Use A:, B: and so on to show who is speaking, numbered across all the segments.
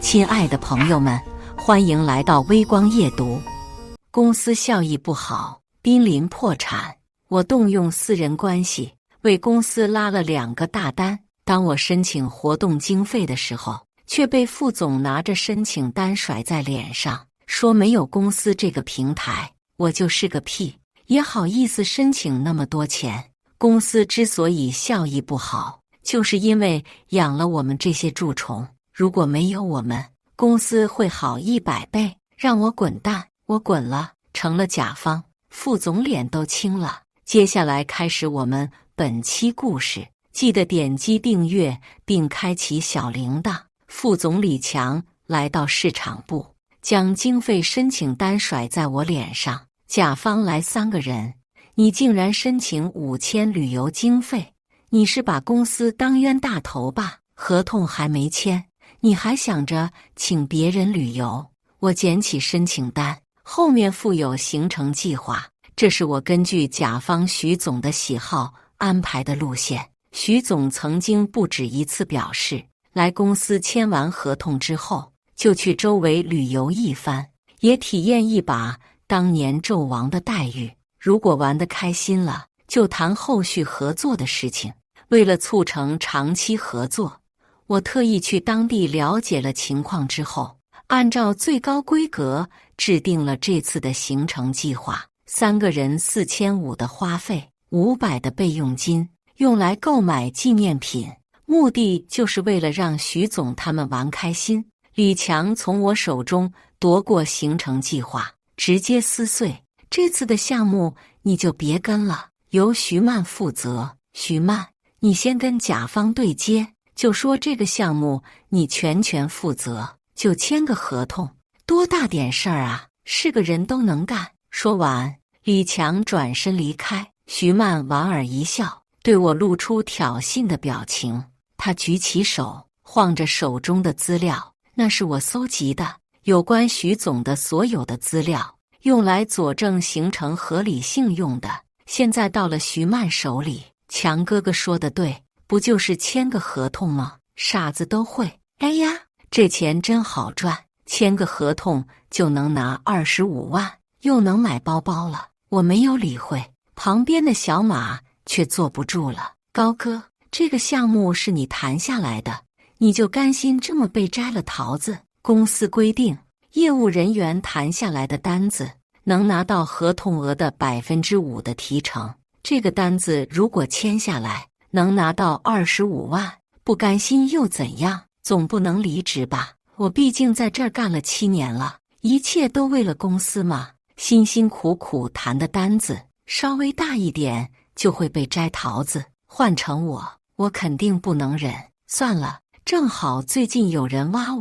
A: 亲爱的朋友们，欢迎来到微光夜读。公司效益不好，濒临破产，我动用私人关系为公司拉了2个大单。当我申请活动经费的时候，却被副总拿着申请单甩在脸上，说没有公司这个平台，我就是个屁，也好意思申请那么多钱。公司之所以效益不好，就是因为养了我们这些蛀虫。如果没有我们，公司会好100倍。让我滚蛋！我滚了，成了甲方。副总脸都青了。接下来开始我们本期故事，记得点击订阅并开启小铃铛。副总李强来到市场部，将经费申请单甩在我脸上。甲方来3个人，你竟然申请5000旅游经费，你是把公司当冤大头吧？合同还没签，你还想着请别人旅游？我捡起申请单，后面附有行程计划，这是我根据甲方徐总的喜好安排的路线。徐总曾经不止一次表示，来公司签完合同之后，就去周围旅游一番，也体验一把当年纣王的待遇。如果玩得开心了，就谈后续合作的事情。为了促成长期合作，我特意去当地了解了情况之后，按照最高规格制定了这次的行程计划。3个人4500的花费，500的备用金，用来购买纪念品，目的就是为了让徐总他们玩开心。李强从我手中夺过行程计划，直接撕碎。这次的项目你就别跟了，由徐曼负责。徐曼，你先跟甲方对接，就说这个项目你全权负责，就签个合同，多大点事儿啊，是个人都能干。说完，李强转身离开。徐曼莞尔一笑，对我露出挑衅的表情。他举起手，晃着手中的资料，那是我搜集的有关徐总的所有的资料，用来佐证行程合理性用的。现在到了徐曼手里。强哥哥说的对，不就是签个合同吗？傻子都会。哎呀，这钱真好赚，签个合同就能拿25万，又能买包包了。我没有理会，旁边的小马却坐不住了。高哥，这个项目是你谈下来的，你就甘心这么被摘了桃子？公司规定，业务人员谈下来的单子能拿到合同额的5%的提成。这个单子如果签下来，能拿到25万，不甘心又怎样？总不能离职吧？我毕竟在这儿干了7年了，一切都为了公司嘛。辛辛苦苦谈的单子，稍微大一点就会被摘桃子。换成我肯定不能忍。算了，正好最近有人挖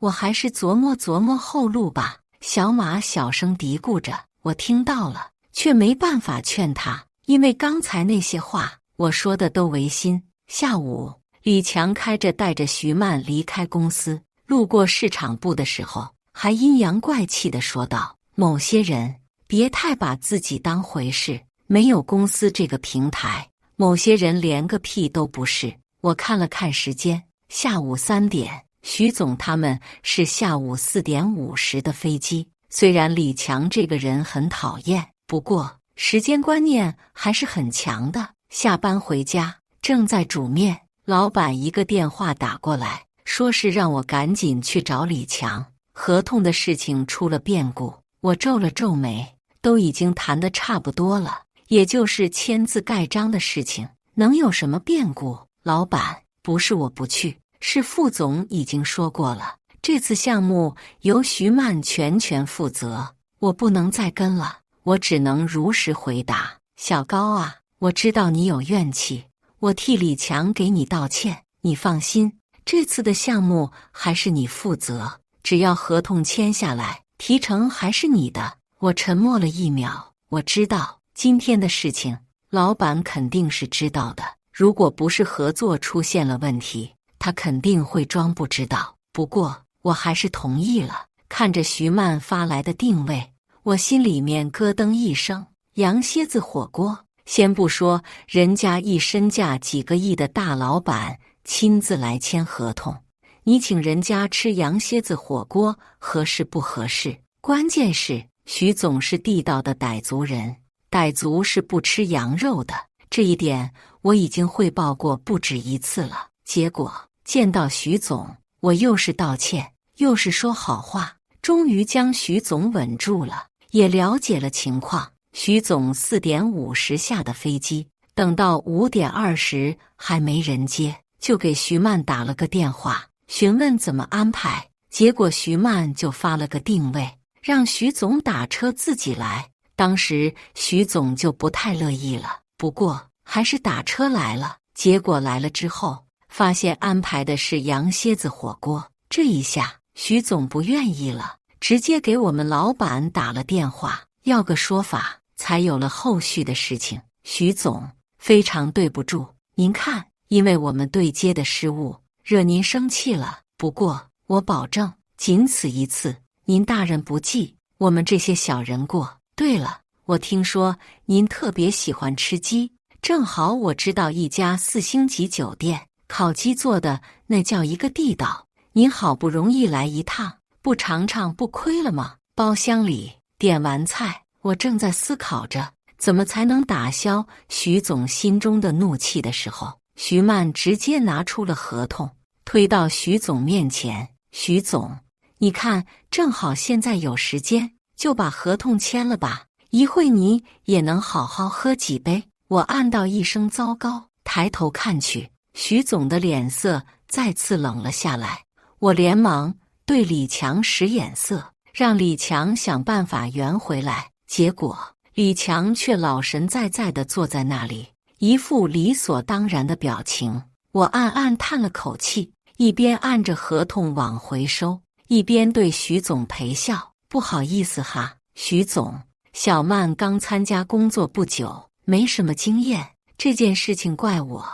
A: 我还是琢磨琢磨后路吧。小马小声嘀咕着，我听到了，却没办法劝他。因为刚才那些话，我说的都违心。下午，李强开着带着徐曼离开公司，路过市场部的时候，还阴阳怪气地说道：“某些人别太把自己当回事，没有公司这个平台，某些人连个屁都不是。”我看了看时间，下午3点，徐总他们是下午4点50的飞机。虽然李强这个人很讨厌，不过时间观念还是很强的。下班回家，正在煮面，老板一个电话打过来，说是让我赶紧去找李强，合同的事情出了变故。我皱了皱眉，都已经谈得差不多了，也就是签字盖章的事情，能有什么变故？老板，不是我不去，是副总已经说过了，这次项目由徐曼全权负责，我不能再跟了。我只能如实回答。小高啊，我知道你有怨气，我替李强给你道歉。你放心，这次的项目还是你负责，只要合同签下来，提成还是你的。我沉默了1秒，我知道今天的事情，老板肯定是知道的。如果不是合作出现了问题，他肯定会装不知道。不过我还是同意了。看着徐曼发来的定位，我心里面咯噔一声，羊蝎子火锅。先不说人家一身价几个亿的大老板亲自来签合同，你请人家吃羊蝎子火锅合适不合适？关键是徐总是地道的傣族人，傣族是不吃羊肉的，这一点我已经汇报过不止一次了。结果见到徐总，我又是道歉，又是说好话，终于将徐总稳住了，也了解了情况。徐总4点50下的飞机，等到5点20还没人接，就给徐曼打了个电话，询问怎么安排。结果徐曼就发了个定位，让徐总打车自己来。当时徐总就不太乐意了，不过还是打车来了。结果来了之后，发现安排的是羊蝎子火锅，这一下徐总不愿意了，直接给我们老板打了电话，要个说法，才有了后续的事情。徐总，非常对不住，您看，因为我们对接的失误，惹您生气了。不过我保证，仅此一次，您大人不计，我们这些小人过。对了，我听说您特别喜欢吃鸡，正好我知道一家4星级酒店，烤鸡做的那叫一个地道，您好不容易来一趟，不尝尝不亏了吗？包厢里点完菜，我正在思考着怎么才能打消徐总心中的怒气的时候，徐曼直接拿出了合同，推到徐总面前。徐总，你看，正好现在有时间，就把合同签了吧，一会你也能好好喝几杯。我暗道一声糟糕，抬头看去，徐总的脸色再次冷了下来。我连忙对李强使眼色，让李强想办法圆回来。结果李强却老神在在地坐在那里，一副理所当然的表情。我暗暗叹了口气，一边按着合同往回收，一边对徐总陪笑。不好意思哈，徐总，小曼刚参加工作不久，没什么经验，这件事情怪我，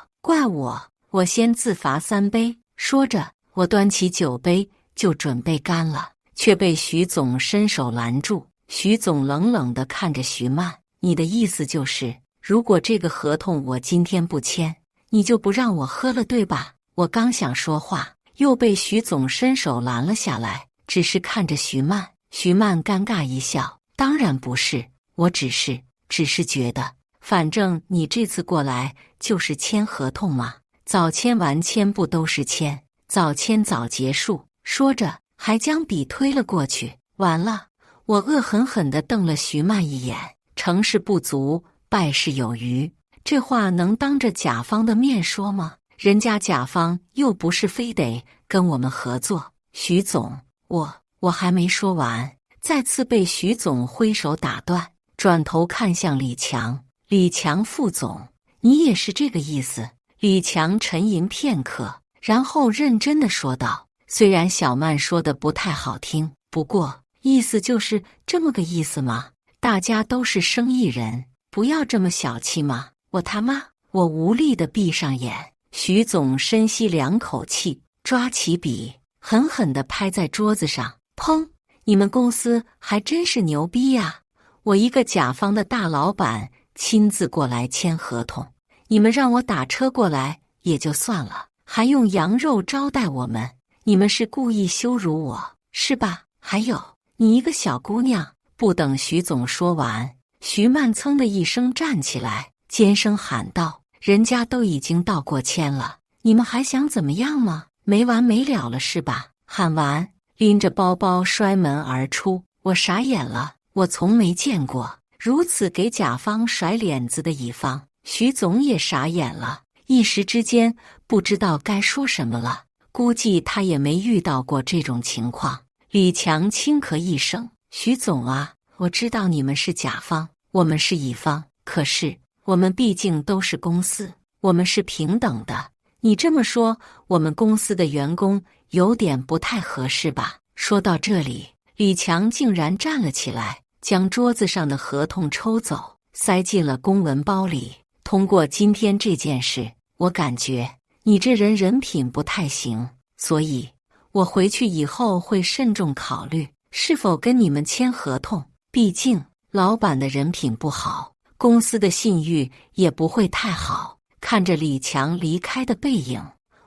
A: 我先自罚3杯。说着，我端起酒杯就准备干了，却被徐总伸手拦住。徐总冷冷地看着徐曼，你的意思就是，如果这个合同我今天不签，你就不让我喝了对吧？我刚想说话，又被徐总伸手拦了下来，只是看着徐曼。徐曼尴尬一笑，当然不是，我只是觉得，反正你这次过来就是签合同嘛，早签晚签不都是签，早签早结束。说着还将笔推了过去。完了，我恶狠狠地瞪了徐曼一眼，成事不足败事有余，这话能当着甲方的面说吗？人家甲方又不是非得跟我们合作。徐总，我还没说完，再次被徐总挥手打断，转头看向李强。李强副总，你也是这个意思？李强沉吟片刻，然后认真地说道，虽然小曼说的不太好听，不过意思就是这么个意思嘛，大家都是生意人，不要这么小气嘛。我他妈，我无力地闭上眼。徐总深吸2口气，抓起笔狠狠地拍在桌子上，砰！你们公司还真是牛逼呀！我一个甲方的大老板亲自过来签合同，你们让我打车过来也就算了，还用羊肉招待我们，你们是故意羞辱我是吧？还有，你一个小姑娘。不等徐总说完，徐曼噌的一声站起来，尖声喊道，人家都已经道过歉了，你们还想怎么样吗？没完没了了是吧？喊完，拎着包包摔门而出。我傻眼了，我从没见过如此给甲方甩脸子的乙方。徐总也傻眼了，一时之间不知道该说什么了，估计他也没遇到过这种情况。李强轻咳一声，徐总啊，我知道你们是甲方，我们是乙方，可是我们毕竟都是公司，我们是平等的。你这么说，我们公司的员工有点不太合适吧？说到这里，李强竟然站了起来，将桌子上的合同抽走，塞进了公文包里。通过今天这件事，我感觉你这人品不太行，所以我回去以后会慎重考虑是否跟你们签合同。毕竟老板的人品不好，公司的信誉也不会太好。看着李强离开的背影，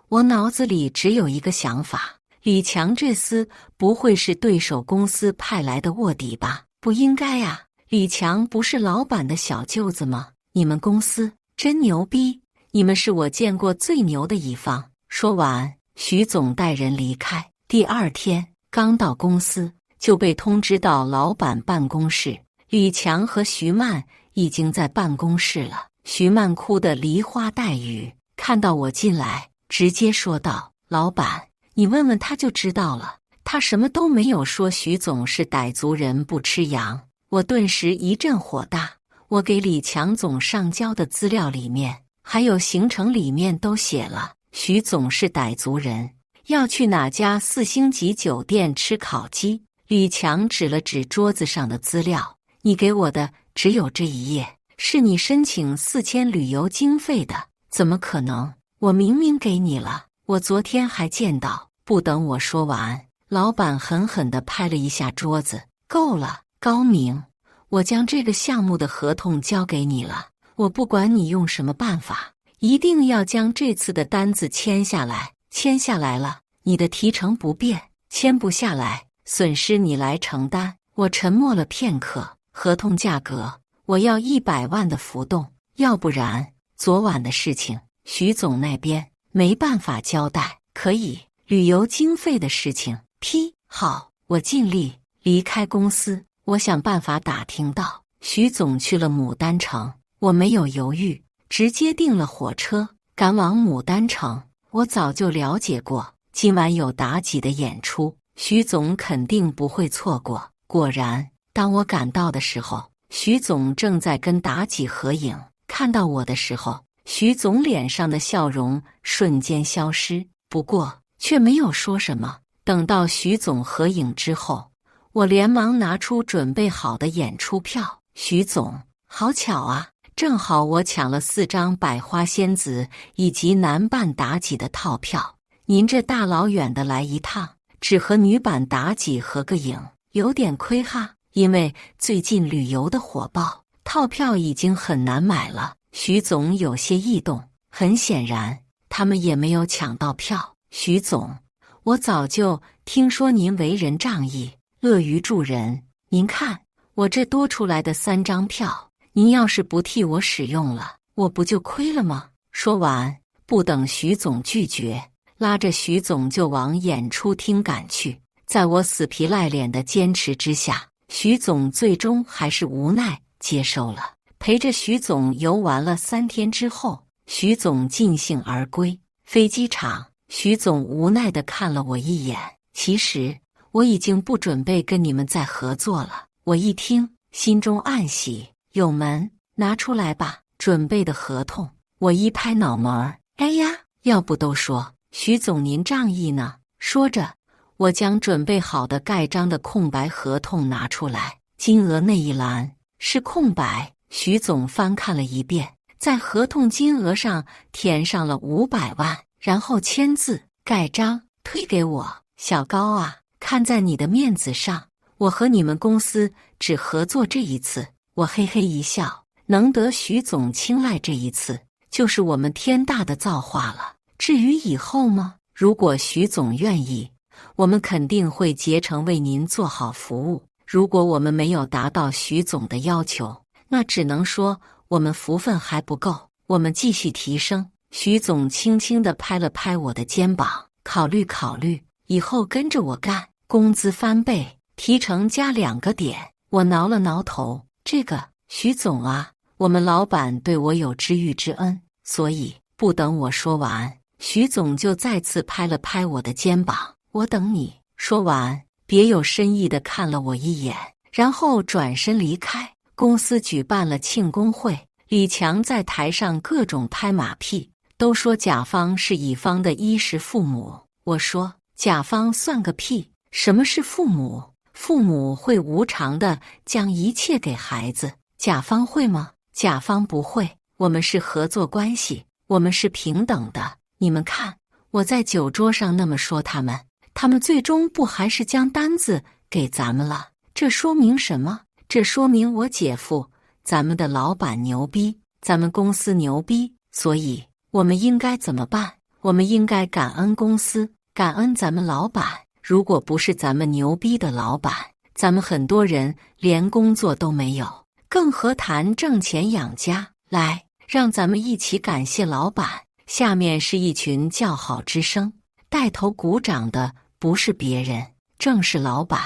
A: 我脑子里只有一个想法：李强这厮不会是对手公司派来的卧底吧？不应该呀，李强不是老板的小舅子吗？你们公司真牛逼，你们是我见过最牛的一方。说完，徐总带人离开。第二天刚到公司，就被通知到老板办公室。李强和徐曼已经在办公室了。徐曼哭得梨花带雨，看到我进来，直接说道：“老板，你问问他就知道了，他什么都没有说徐总是傣族人不吃羊。”我顿时一阵火大，我给李强总上交的资料里面，还有行程里面都写了，徐总是傣族人，要去哪家4星级酒店吃烤鸡。李强指了指桌子上的资料：“你给我的只有这一页，是你申请4000旅游经费的，怎么可能？我明明给你了，我昨天还见到。”不等我说完，老板狠狠地拍了一下桌子：“够了，高明，我将这个项目的合同交给你了，我不管你用什么办法，一定要将这次的单子签下来。签下来了，你的提成不变；签不下来，损失你来承担。”我沉默了片刻：“合同价格，我要100万的浮动，要不然昨晚的事情，徐总那边没办法交代。可以，旅游经费的事情，批好，我尽力。”离开公司，我想办法打听到徐总去了牡丹城，我没有犹豫，直接订了火车，赶往牡丹城。我早就了解过，今晚有妲己的演出，徐总肯定不会错过。果然，当我赶到的时候，徐总正在跟妲己合影。看到我的时候，徐总脸上的笑容瞬间消失，不过却没有说什么。等到徐总合影之后，我连忙拿出准备好的演出票。徐总，好巧啊，正好我抢了4张百花仙子以及男扮妲己的套票，您这大老远的来一趟，只和女版妲己合个影，有点亏哈。因为最近旅游的火爆，套票已经很难买了。徐总有些异动，很显然他们也没有抢到票。徐总，我早就听说您为人仗义，乐于助人，您看我这多出来的3张票，您要是不替我使用了，我不就亏了吗？说完，不等徐总拒绝，拉着徐总就往演出厅赶去。在我死皮赖脸的坚持之下，徐总最终还是无奈接受了。陪着徐总游玩了3天之后，徐总尽兴而归。飞机场，徐总无奈地看了我一眼：“其实我已经不准备跟你们再合作了。”我一听，心中暗喜：“有门，拿出来吧，准备的合同。”我一拍脑门儿：“哎呀，要不都说徐总您仗义呢。”说着，我将准备好的盖章的空白合同拿出来，金额那一栏是空白。徐总翻看了一遍，在合同金额上填上了500万，然后签字盖章推给我：“小高啊，看在你的面子上，我和你们公司只合作这一次。”我嘿嘿一笑，能得徐总青睐这一次，就是我们天大的造化了。至于以后吗？如果徐总愿意，我们肯定会竭诚为您做好服务。如果我们没有达到徐总的要求，那只能说我们福分还不够，我们继续提升。徐总轻轻地拍了拍我的肩膀：“考虑考虑，以后跟着我干，工资翻倍，提成加2个点。”我挠了挠头：“这个，徐总啊，我们老板对我有知遇之恩，所以……”不等我说完，徐总就再次拍了拍我的肩膀：“我等你。”说完，别有深意地看了我一眼，然后转身离开。公司举办了庆功会，李强在台上各种拍马屁，都说甲方是乙方的衣食父母。我说：“甲方算个屁！什么是父母？父母会无偿地将一切给孩子，甲方会吗？甲方不会。我们是合作关系，我们是平等的。你们看，我在酒桌上那么说他们最终不还是将单子给咱们了？这说明什么？这说明我姐夫，咱们的老板牛逼，咱们公司牛逼。所以我们应该怎么办？我们应该感恩公司，感恩咱们老板。如果不是咱们牛逼的老板，咱们很多人连工作都没有，更何谈挣钱养家。来，让咱们一起感谢老板。下面是一群叫好之声，带头鼓掌的不是别人，正是老板。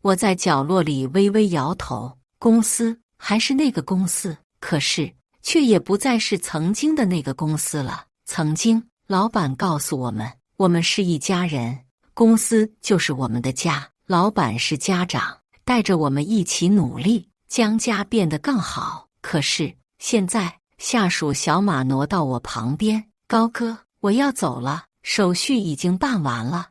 A: 我在角落里微微摇头，公司还是那个公司，可是却也不再是曾经的那个公司了。曾经，老板告诉我们，我们是一家人，公司就是我们的家，老板是家长，带着我们一起努力，将家变得更好。可是现在，下属小马挪到我旁边，高哥，我要走了，手续已经办完了。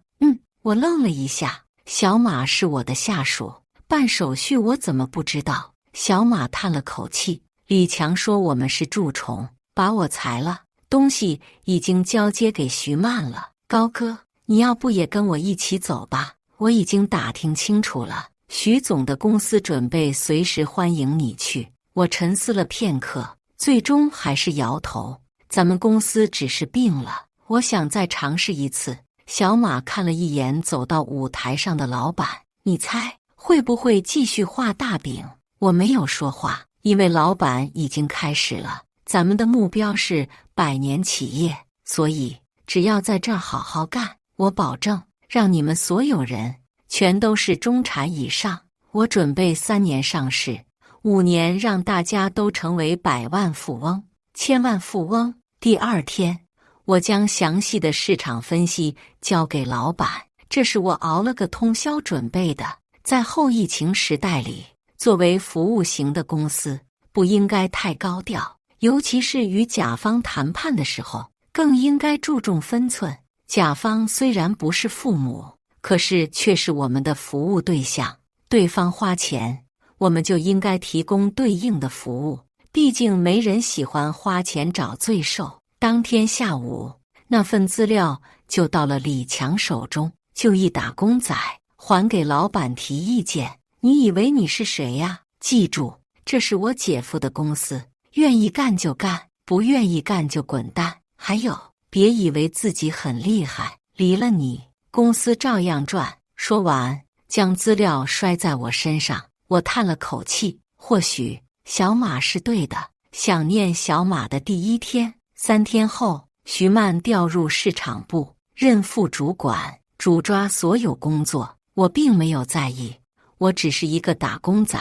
A: 我愣了一下，小马是我的下属，办手续我怎么不知道？小马叹了口气，李强说我们是蛀虫，把我裁了，东西已经交接给徐曼了。高哥，你要不也跟我一起走吧？我已经打听清楚了，徐总的公司准备随时欢迎你去。我沉思了片刻，最终还是摇头。咱们公司只是病了，我想再尝试一次。小马看了一眼走到舞台上的老板，你猜会不会继续画大饼？我没有说话，因为老板已经开始了。咱们的目标是100年企业，所以只要在这儿好好干，我保证让你们所有人全都是中产以上。我准备3年上市，5年让大家都成为100万富翁、1000万富翁。第2天，我将详细的市场分析交给老板，这是我熬了个通宵准备的。在后疫情时代里，作为服务型的公司，不应该太高调，尤其是与甲方谈判的时候，更应该注重分寸。甲方虽然不是父母，可是却是我们的服务对象，对方花钱，我们就应该提供对应的服务。毕竟没人喜欢花钱找罪受。当天下午，那份资料就到了李强手中，就一打工仔还给老板提意见。你以为你是谁呀？记住，这是我姐夫的公司，愿意干就干，不愿意干就滚蛋。还有，别以为自己很厉害，离了你，公司照样赚。说完，将资料摔在我身上。我叹了口气，或许小马是对的。想念小马的第1天。3天后，徐曼调入市场部，任副主管，主抓所有工作。我并没有在意，我只是一个打工仔，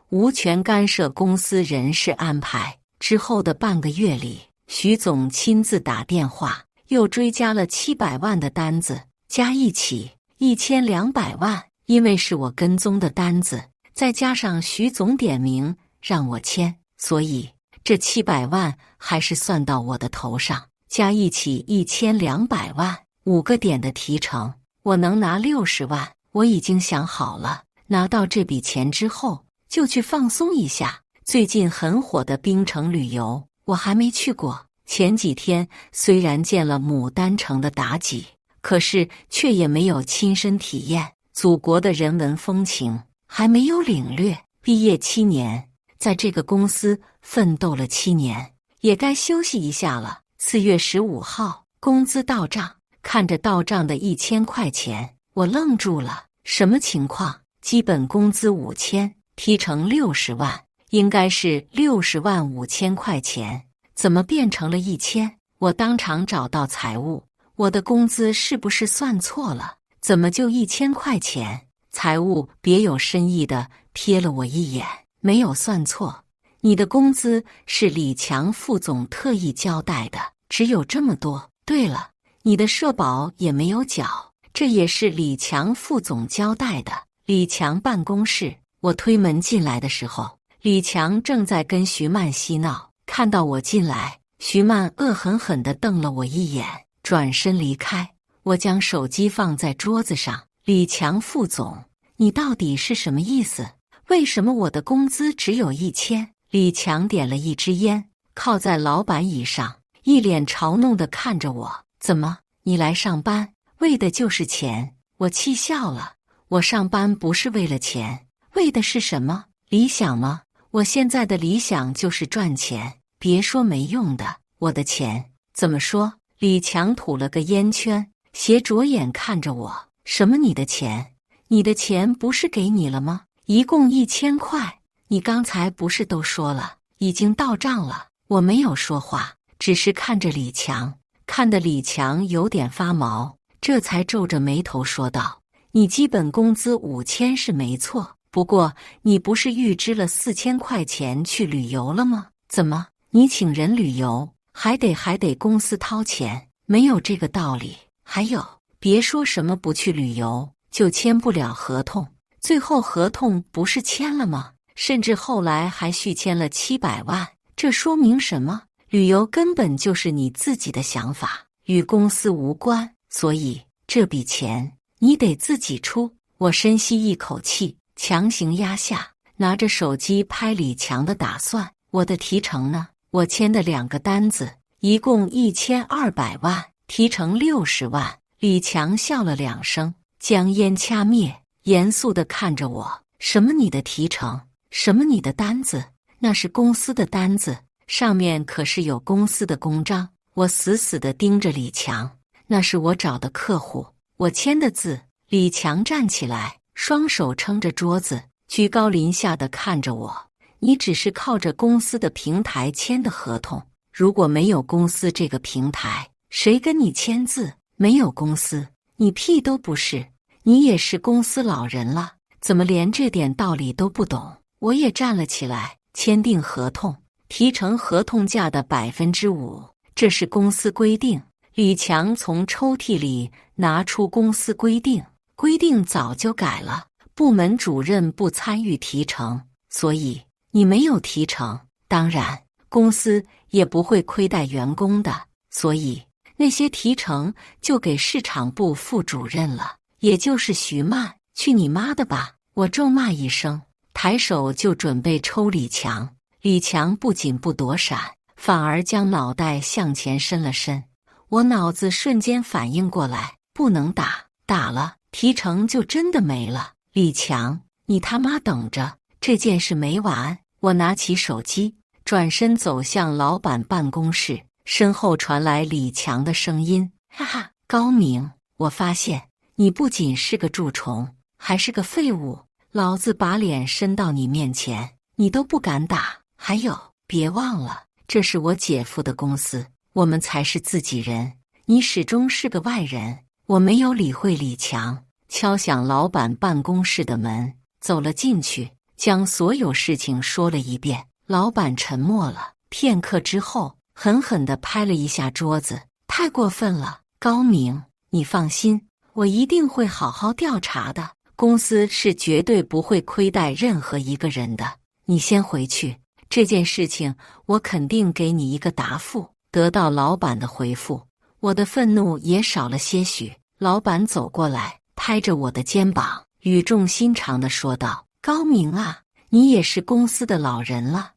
A: 无权干涉公司人事安排。之后的半个月里，徐总亲自打电话，又追加了700万的单子，加一起1200万。因为是我跟踪的单子，再加上徐总点名让我签，所以这700万还是算到我的头上，加一起1200万，5个点的提成，我能拿60万。我已经想好了，拿到这笔钱之后，就去放松一下。最近很火的冰城旅游，我还没去过。前几天虽然见了牡丹城的妲己，可是却也没有亲身体验祖国的人文风情，还没有领略。毕业7年，在这个公司奋斗了7年，也该休息一下了。4月15号，工资到账，看着到账的1000块钱，我愣住了。什么情况？基本工资5000，提成60万，应该是60万5000块钱，怎么变成了1000？我当场找到财务，我的工资是不是算错了？怎么就1000块钱？财务别有深意地瞥了我一眼，没有算错，你的工资是李强副总特意交代的，只有这么多。对了，你的社保也没有缴，这也是李强副总交代的。李强办公室，我推门进来的时候，李强正在跟徐曼嬉闹。看到我进来，徐曼恶狠狠地瞪了我一眼，转身离开。我将手机放在桌子上。李强副总，你到底是什么意思？为什么我的工资只有1000？李强点了一支烟，靠在老板椅上，一脸嘲弄地看着我。怎么，你来上班为的就是钱？我气笑了。我上班不是为了钱，为的是什么？理想吗？我现在的理想就是赚钱，别说没用的。我的钱怎么说？李强吐了个烟圈，斜着眼看着我：“什么你的钱？你的钱不是给你了吗？一共1000块。你刚才不是都说了，已经到账了？”我没有说话，只是看着李强，看得李强有点发毛，这才皱着眉头说道：“你基本工资5000是没错，不过你不是预支了4000块钱去旅游了吗？怎么你请人旅游还得公司掏钱？没有这个道理。还有，别说什么不去旅游就签不了合同，最后合同不是签了吗？甚至后来还续签了700万，这说明什么？旅游根本就是你自己的想法，与公司无关，所以这笔钱你得自己出。”我深吸一口气，强行压下拿着手机拍李强的打算。我的提成呢？我签的2个单子，一共1200万，提成60万。李强笑了2声，将烟掐灭，严肃地看着我：“什么你的提成？什么你的单子？那是公司的单子，上面可是有公司的公章。”我死死地盯着李强：“那是我找的客户，我签的字。”李强站起来，双手撑着桌子，居高临下地看着我：“你只是靠着公司的平台签的合同，如果没有公司这个平台，谁跟你签字？没有公司，你屁都不是。你也是公司老人了，怎么连这点道理都不懂？”我也站了起来，签订合同，提成合同价的5%，这是公司规定。李强从抽屉里拿出公司规定，规定早就改了，部门主任不参与提成，所以你没有提成，当然公司也不会亏待员工的，所以那些提成就给市场部副主任了，也就是徐曼。去你妈的吧！我咒骂一声，抬手就准备抽李强。李强不仅不躲闪，反而将脑袋向前伸了伸。我脑子瞬间反应过来，不能打，打了提成就真的没了。李强，你他妈等着，这件事没完！我拿起手机，转身走向老板办公室，身后传来李强的声音：“哈哈，高明，我发现你不仅是个蛀虫，还是个废物。老子把脸伸到你面前，你都不敢打。还有，别忘了，这是我姐夫的公司，我们才是自己人，你始终是个外人。”我没有理会李强，敲响老板办公室的门，走了进去，将所有事情说了一遍。老板沉默了片刻之后，狠狠地拍了一下桌子：“太过分了，高明，你放心，我一定会好好调查的。公司是绝对不会亏待任何一个人的。你先回去，这件事情我肯定给你一个答复。”得到老板的回复，我的愤怒也少了些许。老板走过来，拍着我的肩膀，语重心长地说道：“高明啊，你也是公司的老人了，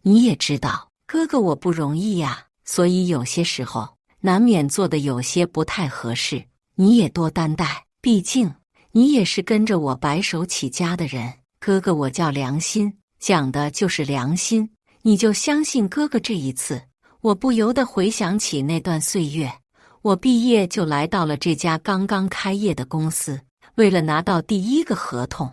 A: 你也知道哥哥我不容易呀，所以有些时候难免做的有些不太合适，你也多担待，毕竟你也是跟着我白手起家的人。哥哥我叫良心，讲的就是良心，你就相信哥哥这一次。”我不由得回想起那段岁月，我毕业就来到了这家刚刚开业的公司，为了拿到第1个合同，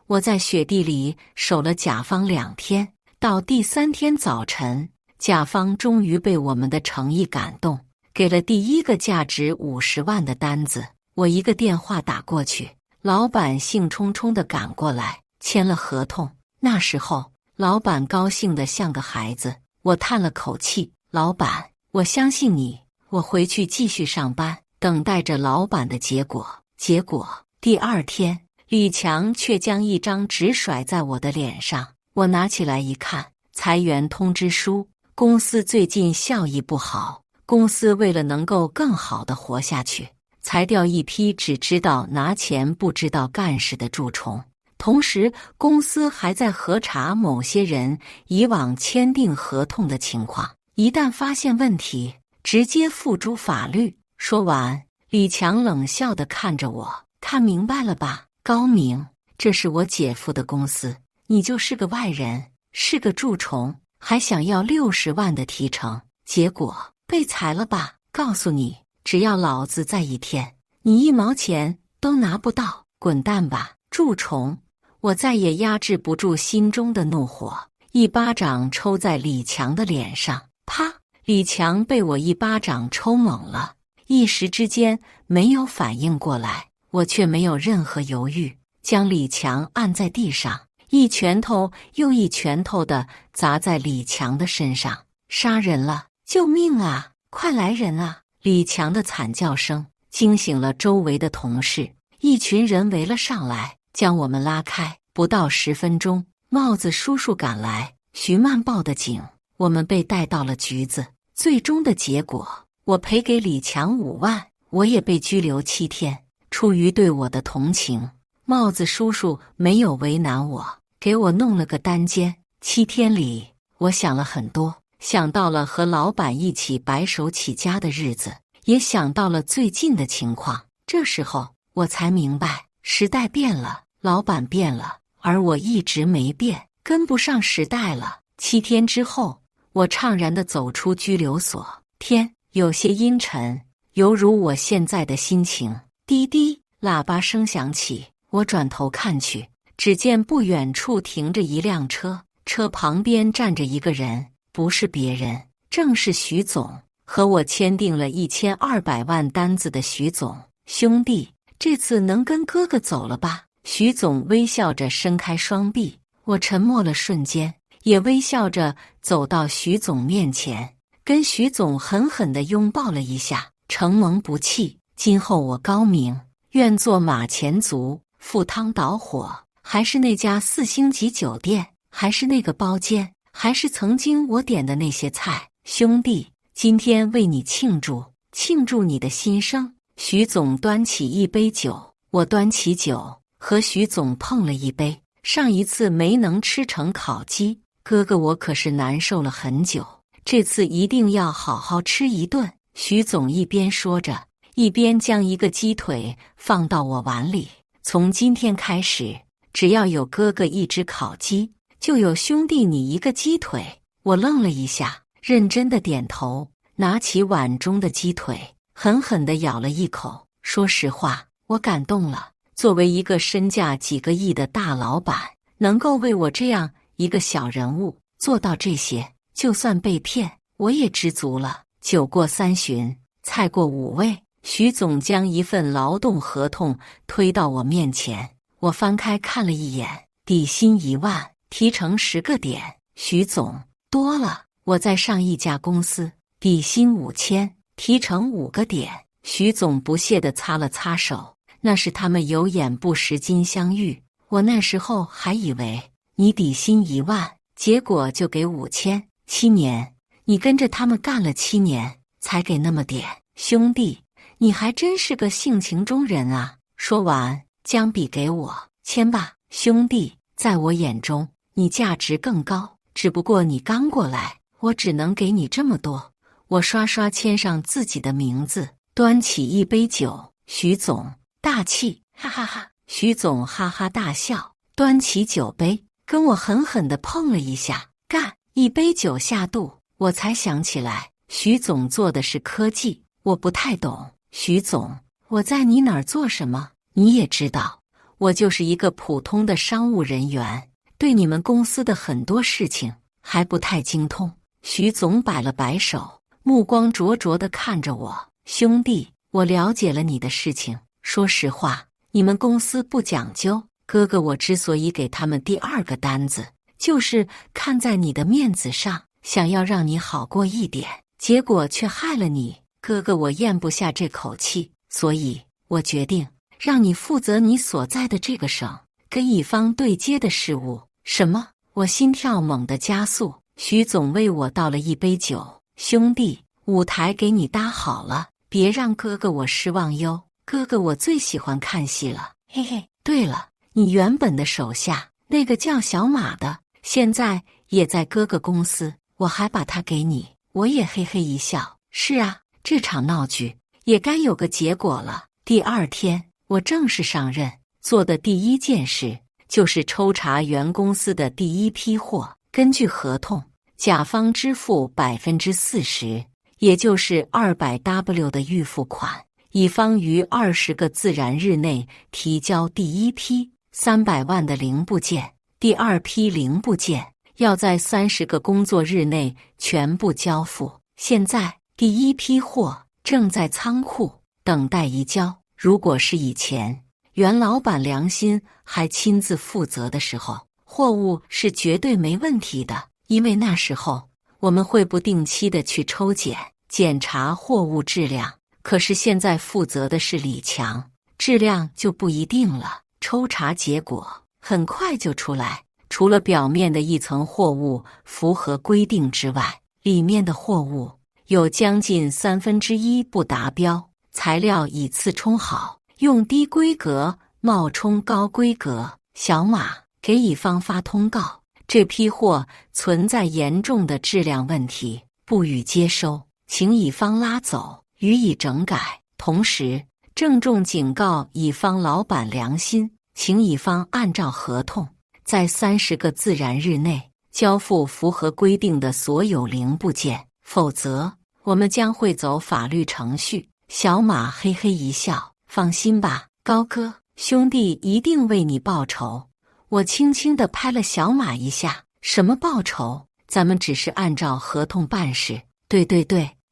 A: 我在雪地里守了甲方2天，到第3天早晨，甲方终于被我们的诚意感动，给了第1个价值50万的单子。我一个电话打过去，老板兴冲冲地赶过来，签了合同。那时候，老板高兴得像个孩子。我叹了口气：“老板，我相信你。”我回去继续上班，等待着老板的结果。结果第2天，李强却将一张纸甩在我的脸上。我拿起来一看，裁员通知书。公司最近效益不好，公司为了能够更好地活下去，裁掉一批只知道拿钱不知道干事的蛀虫。同时，公司还在核查某些人以往签订合同的情况，一旦发现问题，直接付诸法律。说完，李强冷笑地看着我：“看明白了吧，高明？这是我姐夫的公司，你就是个外人，是个蛀虫，还想要60万的提成，结果被裁了吧？告诉你，只要老子在一天，你1毛钱都拿不到，滚蛋吧，蛀虫！我再也压制不住心中的怒火，一巴掌抽在李强的脸上，啪！李强被我一巴掌抽懵了，一时之间没有反应过来，我却没有任何犹豫，将李强按在地上，一拳头又一拳头地砸在李强的身上。杀人了！救命啊！快来人啊！李强的惨叫声惊醒了周围的同事，一群人围了上来，将我们拉开。不到10分钟，帽子叔叔赶来，徐曼报的警，我们被带到了局子。最终的结果，我赔给李强5万，我也被拘留7天。出于对我的同情，帽子叔叔没有为难我，给我弄了个单间。7天里，我想了很多，想到了和老板一起白手起家的日子，也想到了最近的情况。这时候，我才明白，时代变了，老板变了，而我一直没变，跟不上时代了。7天之后，我怅然地走出拘留所，天有些阴沉，犹如我现在的心情。滴滴，喇叭声响起，我转头看去，只见不远处停着一辆车，车旁边站着一个人，不是别人，正是徐总，和我签订了1200万单子的徐总。兄弟，这次能跟哥哥走了吧？徐总微笑着伸开双臂，我沉默了瞬间，也微笑着走到徐总面前，跟徐总狠狠地拥抱了一下，承蒙不弃。今后我高明，愿做马前卒，赴汤蹈火，还是那家4星级酒店，还是那个包间，还是曾经我点的那些菜。兄弟，今天为你庆祝，庆祝你的新生。徐总端起一杯酒，我端起酒，和徐总碰了一杯。上一次没能吃成烤鸡，哥哥我可是难受了很久，这次一定要好好吃一顿。徐总一边说着，一边将一个鸡腿放到我碗里。从今天开始，只要有哥哥一只烤鸡，就有兄弟你一个鸡腿。我愣了一下，认真的点头，拿起碗中的鸡腿，狠狠地咬了一口。说实话，我感动了。作为一个身价几个亿的大老板，能够为我这样一个小人物做到这些，就算被骗，我也知足了。酒过3巡，菜过5味，徐总将一份劳动合同推到我面前，我翻开看了一眼，底薪1万，提成10个点。徐总，多了，我在上一家公司，底薪5000，提成5个点。徐总不屑地擦了擦手，那是他们有眼不识金镶玉，我那时候还以为你底薪1万，结果就给5000，7年，你跟着他们干了7年，才给那么点。兄弟，你还真是个性情中人啊！说完，将笔给我，签吧。兄弟，在我眼中，你价值更高，只不过你刚过来，我只能给你这么多。我刷刷签上自己的名字，端起一杯酒，徐总，大气，哈哈哈！徐总哈哈大笑，端起酒杯，跟我狠狠地碰了一下，干！一杯酒下肚，我才想起来，徐总做的是科技，我不太懂。徐总，我在你哪儿做什么？你也知道，我就是一个普通的商务人员，对你们公司的很多事情还不太精通。徐总摆了摆手，目光灼灼地看着我，兄弟，我了解了你的事情。说实话，你们公司不讲究，哥哥我之所以给他们第2个单子，就是看在你的面子上，想要让你好过一点，结果却害了你。哥哥我咽不下这口气，所以我决定让你负责你所在的这个省跟乙方对接的事务。什么？我心跳猛地加速。徐总为我倒了一杯酒，兄弟，舞台给你搭好了，别让哥哥我失望哟。哥哥我最喜欢看戏了，嘿嘿。对了，你原本的手下那个叫小马的，现在也在哥哥公司，我还把他给你。我也嘿嘿一笑，是啊，这场闹剧也该有个结果了。第2天，我正式上任，做的第一件事就是抽查原公司的第1批货。根据合同，甲方支付40%，也就是200W 的预付款，乙方于20个自然日内提交第一批300万的零部件，第二批零部件要在30个工作日内全部交付。现在第一批货正在仓库等待移交。如果是以前原老板良心还亲自负责的时候，货物是绝对没问题的，因为那时候我们会不定期的去抽检检查货物质量。可是现在负责的是李强，质量就不一定了。抽查结果很快就出来，除了表面的一层货物符合规定之外，里面的货物有将近1/3不达标，材料以次充好，用低规格冒充高规格。小马给乙方发通告，这批货存在严重的质量问题，不予接收，请乙方拉走，予以整改。同时郑重警告乙方老板良心，请乙方按照合同，在30个自然日内交付符合规定的所有零部件，否则我们将会走法律程序。小马嘿嘿一笑，放心吧，高哥，兄弟一定为你报仇。我轻轻地拍了小马一下，什么报仇？咱们只是按照合同办事。对，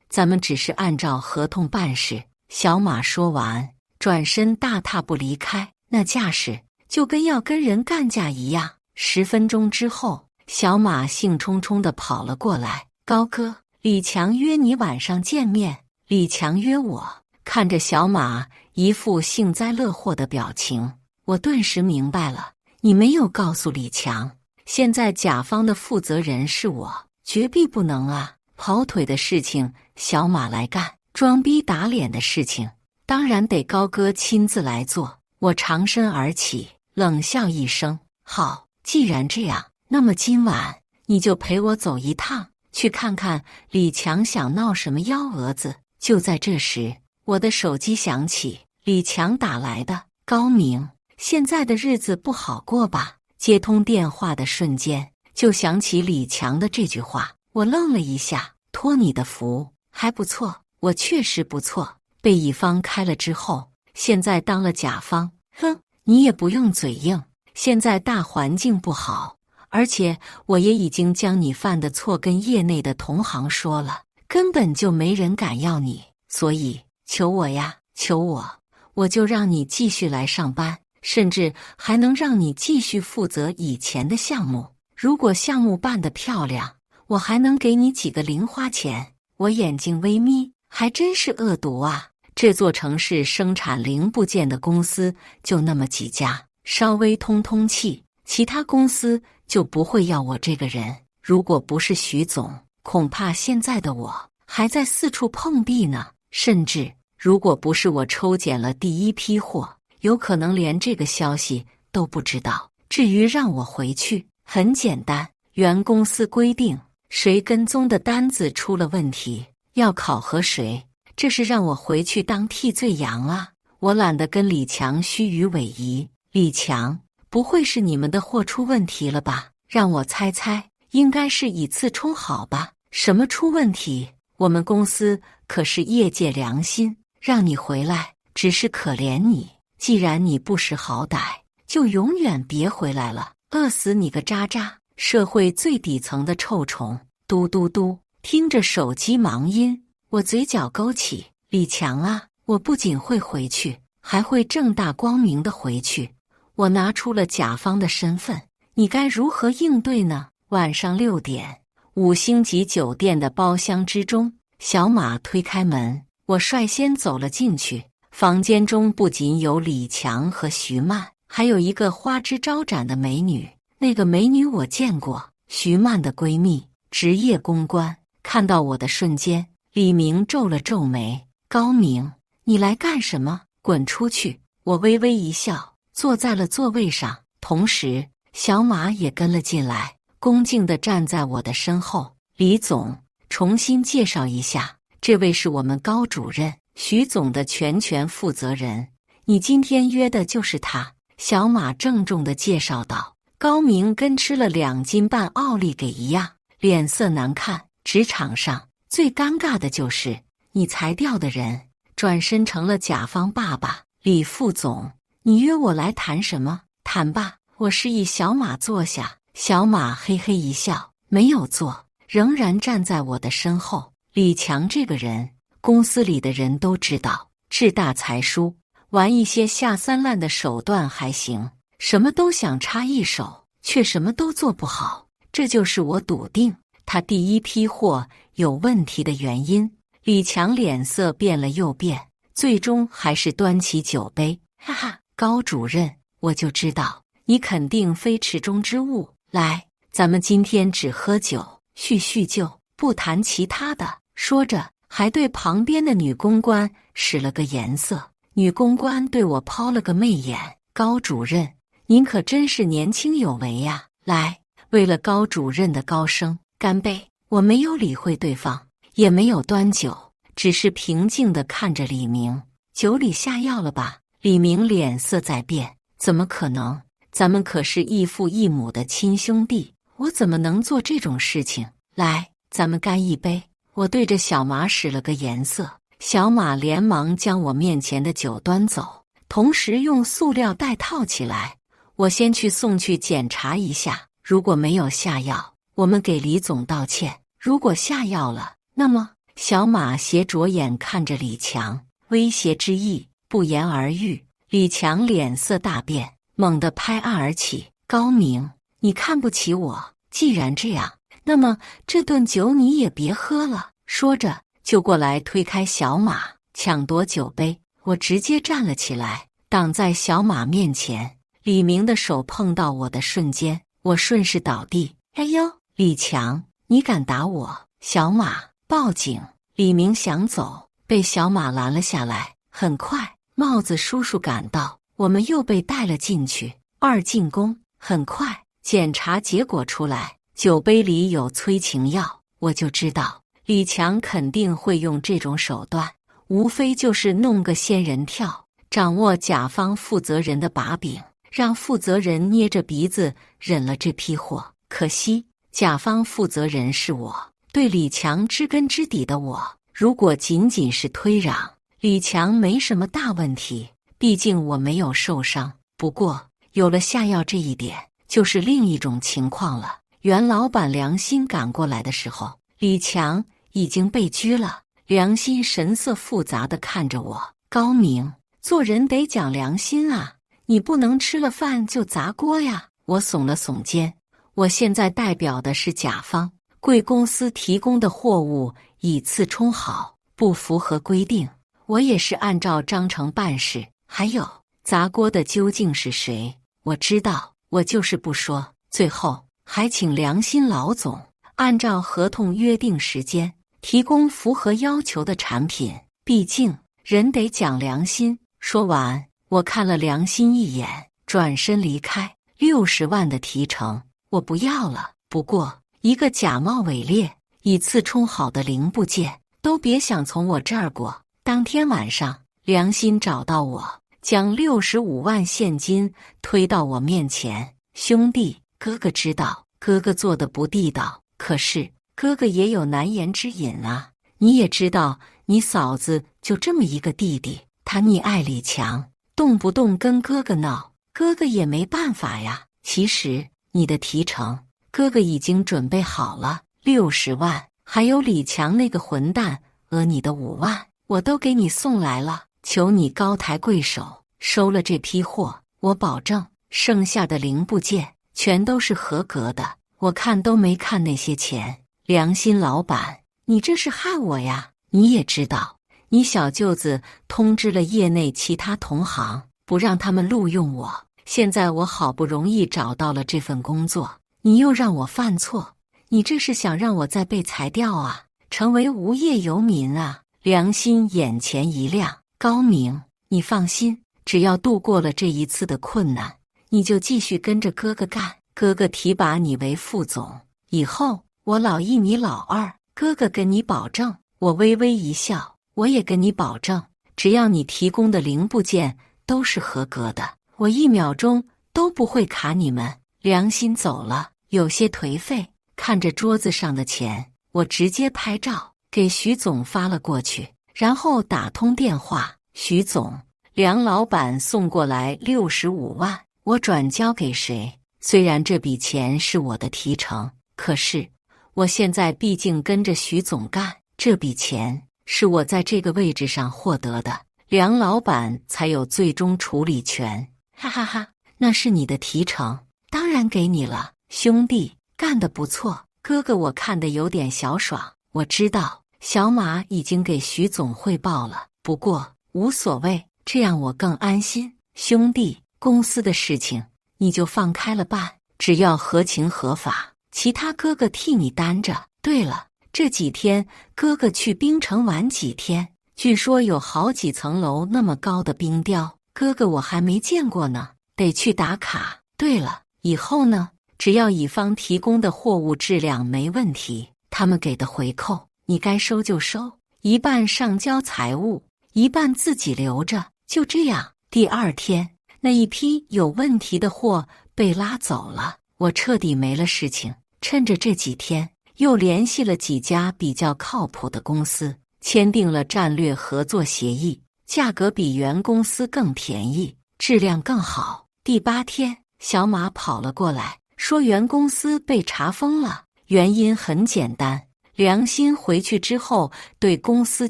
A: 咱们只是按照合同办事。小马说完，转身大踏步离开，那架势就跟要跟人干架一样。10分钟之后，小马兴冲冲地跑了过来，高哥，李强约你晚上见面。李强约我？看着小马一副幸灾乐祸的表情，我顿时明白了，你没有告诉李强，现在甲方的负责人是我，绝壁不能啊！跑腿的事情小马来干，装逼打脸的事情当然得高哥亲自来做。我长身而起，冷笑一声，好，既然这样，那么今晚你就陪我走一趟，去看看李强想闹什么幺蛾子。就在这时，我的手机响起，李强打来的。高明，现在的日子不好过吧？接通电话的瞬间，就想起李强的这句话。我愣了一下，托你的福，还不错，我确实不错。被乙方开了之后，现在当了甲方，哼，你也不用嘴硬。现在大环境不好，而且我也已经将你犯的错跟业内的同行说了，根本就没人敢要你，所以求我呀，求我，我就让你继续来上班，甚至还能让你继续负责以前的项目。如果项目办得漂亮，我还能给你几个零花钱。我眼睛微眯，还真是恶毒啊！这座城市生产零部件的公司就那么几家，稍微通气，其他公司就不会要我这个人。如果不是徐总，恐怕现在的我还在四处碰壁呢。甚至如果不是我抽检了第一批货，有可能连这个消息都不知道。至于让我回去，很简单，原公司规定，谁跟踪的单子出了问题，要考核谁，这是让我回去当替罪羊啊！我懒得跟李强虚与委蛇。李强，不会是你们的货出问题了吧？让我猜猜，应该是以次充好吧？什么出问题？我们公司可是业界良心，让你回来只是可怜你。既然你不识好歹，就永远别回来了，饿死你个渣渣！社会最底层的臭虫。嘟嘟嘟，听着手机忙音，我嘴角勾起。李强啊，我不仅会回去，还会正大光明的回去。我拿出了甲方的身份，你该如何应对呢？晚上6点，5星级酒店的包厢之中，小马推开门，我率先走了进去。房间中不仅有李强和徐曼，还有一个花枝招展的美女。那个美女我见过，徐曼的闺蜜，职业公关。看到我的瞬间，李明皱了皱眉。高明，你来干什么？滚出去！我微微一笑，坐在了座位上。同时小马也跟了进来，恭敬地站在我的身后。李总，重新介绍一下，这位是我们高主任，徐总的全权负责人，你今天约的就是他。小马郑重地介绍道。高明跟吃了2斤半奥利给一样，脸色难看。职场上最尴尬的就是你裁掉的人转身成了甲方爸爸李副总。你约我来谈什么？谈吧。我示意小马坐下，小马嘿嘿一笑，没有坐，仍然站在我的身后。李强这个人，公司里的人都知道，志大才疏，玩一些下三滥的手段还行，什么都想插一手，却什么都做不好。这就是我笃定他第一批货有问题的原因。李强脸色变了又变，最终还是端起酒杯，哈哈，高主任，我就知道你肯定非池中之物。来，咱们今天只喝酒，叙叙旧，不谈其他的。说着，还对旁边的女公关使了个颜色。女公关对我抛了个媚眼。高主任，您可真是年轻有为呀！来，为了高主任的高升，干杯！我没有理会对方，也没有端酒，只是平静地看着李明。酒里下药了吧？李明脸色在变。怎么可能？咱们可是异父异母的亲兄弟，我怎么能做这种事情？来，咱们干一杯！我对着小马使了个颜色，小马连忙将我面前的酒端走，同时用塑料袋套起来。我先去送去检查一下，如果没有下药，我们给李总道歉；如果下药了，那么……小马斜着眼看着李强，威胁之意不言而喻。李强脸色大变，猛地拍案而起：“高明，你看不起我？既然这样，那么这顿酒你也别喝了。”说着就过来推开小马，抢夺酒杯。我直接站了起来，挡在小马面前。李明的手碰到我的瞬间，我顺势倒地。哎呦，李强，你敢打我！小马，报警！李明想走，被小马拦了下来。很快，帽子叔叔赶到，我们又被带了进去。二进宫。很快，检查结果出来，酒杯里有催情药。我就知道李强肯定会用这种手段，无非就是弄个仙人跳，掌握甲方负责人的把柄，让负责人捏着鼻子忍了这批货。可惜甲方负责人是我，对李强知根知底的我，如果仅仅是推攘，李强没什么大问题，毕竟我没有受伤。不过有了下药这一点，就是另一种情况了。袁老板良心赶过来的时候，李强已经被拘了。良心神色复杂地看着我：“高明，做人得讲良心啊，你不能吃了饭就砸锅呀。”我耸了耸肩，我现在代表的是甲方，贵公司提供的货物以次充好，不符合规定，我也是按照章程办事。还有，砸锅的究竟是谁？我知道，我就是不说。最后，还请良心老总按照合同约定时间提供符合要求的产品，毕竟人得讲良心。说完，我看了良心一眼，转身离开。60万的提成，我不要了。不过，一个假冒伪劣、以次充好的零部件，都别想从我这儿过。当天晚上，良心找到我，将65万现金推到我面前：“兄弟，哥哥知道哥哥做的不地道，可是哥哥也有难言之隐啊。你也知道，你嫂子就这么一个弟弟，他溺爱李强，动不动跟哥哥闹，哥哥也没办法呀。其实你的提成，哥哥已经准备好了，60万，还有李强那个混蛋讹你的5万，我都给你送来了。求你高抬贵手，收了这批货，我保证剩下的零部件全都是合格的。我看都没看那些钱。良心老板，你这是害我呀！你也知道，你小舅子通知了业内其他同行，不让他们录用我。现在我好不容易找到了这份工作，你又让我犯错，你这是想让我再被裁掉啊？成为无业游民啊？良心眼前一亮：高明，你放心，只要度过了这一次的困难，你就继续跟着哥哥干。哥哥提拔你为副总，以后我老一你老二，哥哥跟你保证。我微微一笑，我也跟你保证，只要你提供的零部件都是合格的，我1秒钟都不会卡你们。良心走了，有些颓废，看着桌子上的钱，我直接拍照。给徐总发了过去，然后打通电话：徐总，梁老板送过来65万，我转交给谁？虽然这笔钱是我的提成，可是我现在毕竟跟着徐总干，这笔钱是我在这个位置上获得的，梁老板才有最终处理权。哈哈哈，那是你的提成，当然给你了，兄弟，干得不错。哥哥，我看得有点小爽。我知道小马已经给徐总汇报了，不过无所谓，这样我更安心。兄弟，公司的事情你就放开了办，只要合情合法，其他哥哥替你担着。对了，这几天哥哥去冰城玩几天，据说有好几层楼那么高的冰雕，哥哥我还没见过呢，得去打卡。对了，以后呢，只要乙方提供的货物质量没问题，他们给的回扣你该收就收，一半上交财务，一半自己留着，就这样。第二天，那一批有问题的货被拉走了，我彻底没了事情。趁着这几天，又联系了几家比较靠谱的公司，签订了战略合作协议，价格比原公司更便宜，质量更好。第8天，小马跑了过来，说原公司被查封了，原因很简单，良心回去之后对公司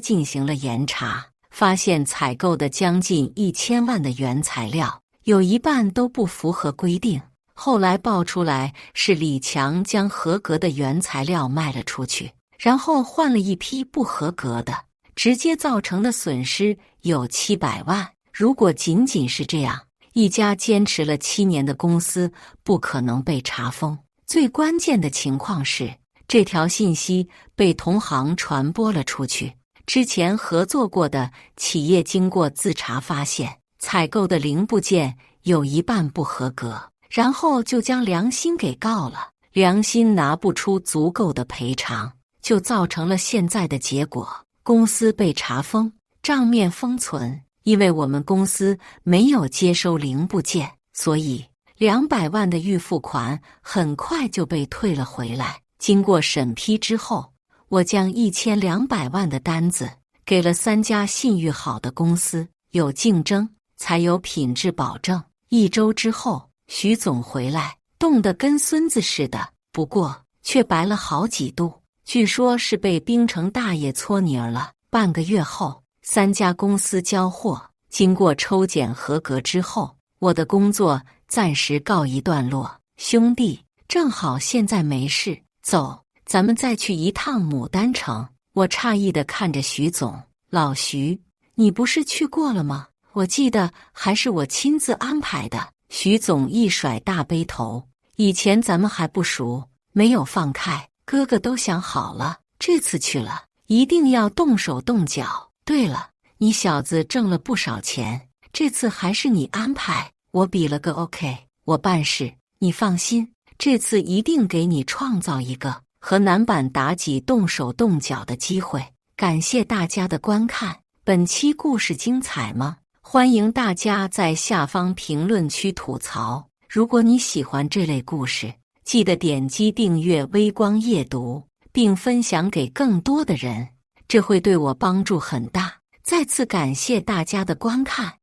A: 进行了严查，发现采购的将近1000万的原材料，有一半都不符合规定。后来爆出来是李强将合格的原材料卖了出去，然后换了一批不合格的，直接造成的损失有700万。如果仅仅是这样，一家坚持了7年的公司不可能被查封。最关键的情况是，这条信息被同行传播了出去，之前合作过的企业经过自查发现，采购的零部件有一半不合格，然后就将良心给告了，良心拿不出足够的赔偿，就造成了现在的结果，公司被查封，账面封存。因为我们公司没有接收零部件，所以200万的预付款很快就被退了回来。经过审批之后，我将1200万的单子给了3家信誉好的公司，有竞争才有品质保证。1周之后，徐总回来，冻得跟孙子似的，不过却白了好几度，据说是被冰城大爷搓泥儿了。半个月后，3家公司交货，经过抽检合格之后，我的工作暂时告一段落。兄弟，正好现在没事，走，咱们再去一趟牡丹城。我诧异地看着徐总，老徐，你不是去过了吗？我记得还是我亲自安排的。徐总一甩大背头，以前咱们还不熟，没有放开，哥哥都想好了，这次去了一定要动手动脚。对了，你小子挣了不少钱，这次还是你安排。我比了个 OK， 我办事，你放心，这次一定给你创造一个和男版妲己动手动脚的机会。感谢大家的观看，本期故事精彩吗？欢迎大家在下方评论区吐槽。如果你喜欢这类故事，记得点击订阅微光夜读，并分享给更多的人，这会对我帮助很大。再次感谢大家的观看。